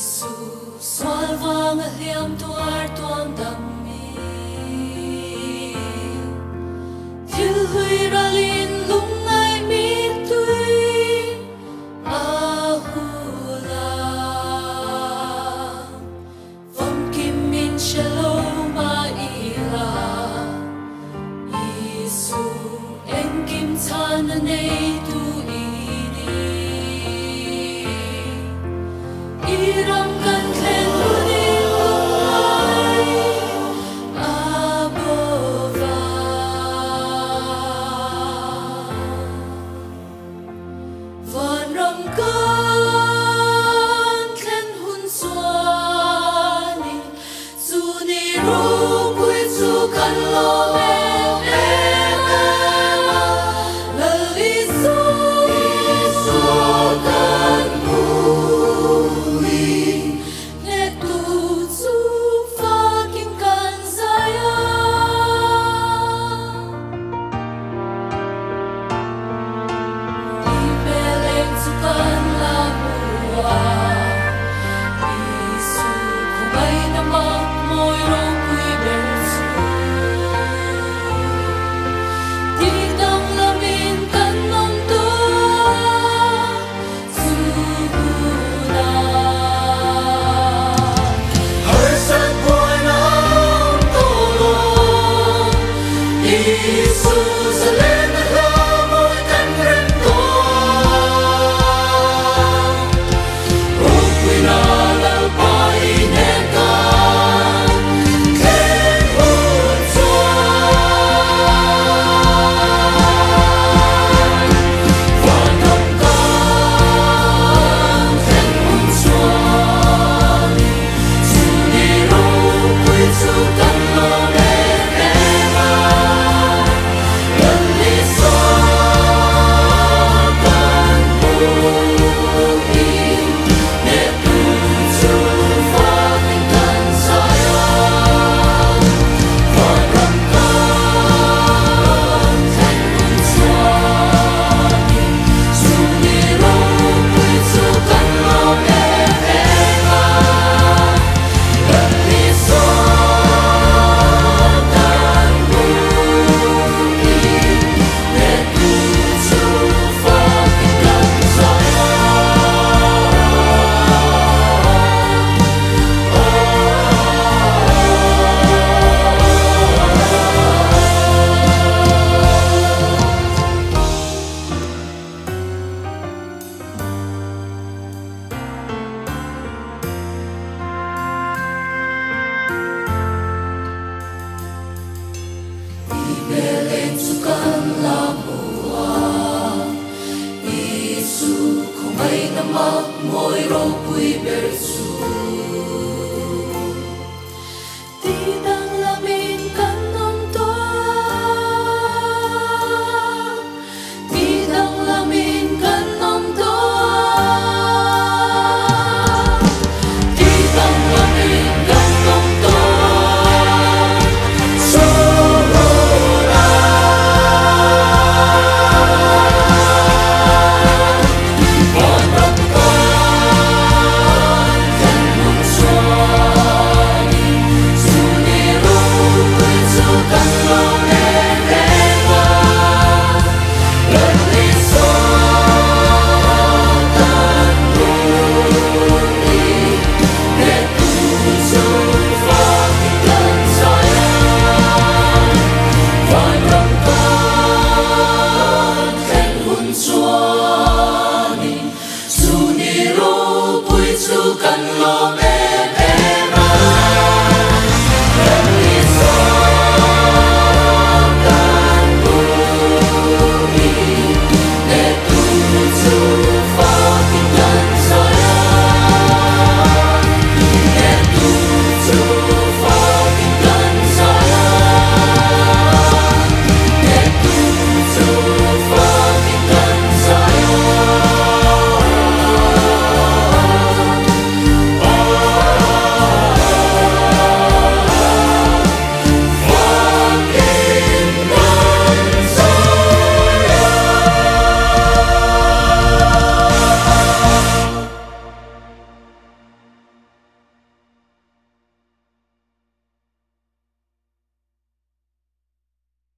Soal vang a hliam tuar tuam dang mi Thil hui ralin lungai mi tui a hula Vom kim min shalom a ila Isu en kim chan a nei tu Iram kan khen hunin lungai abova Van ram kan khen hun suani Suni ru pui su kan lo Moi ro pui bersu Ti dang lamin kan nom toa Ti dang lamin kan nom toa Ti dang lamin kan nom toa Sorora Kan lo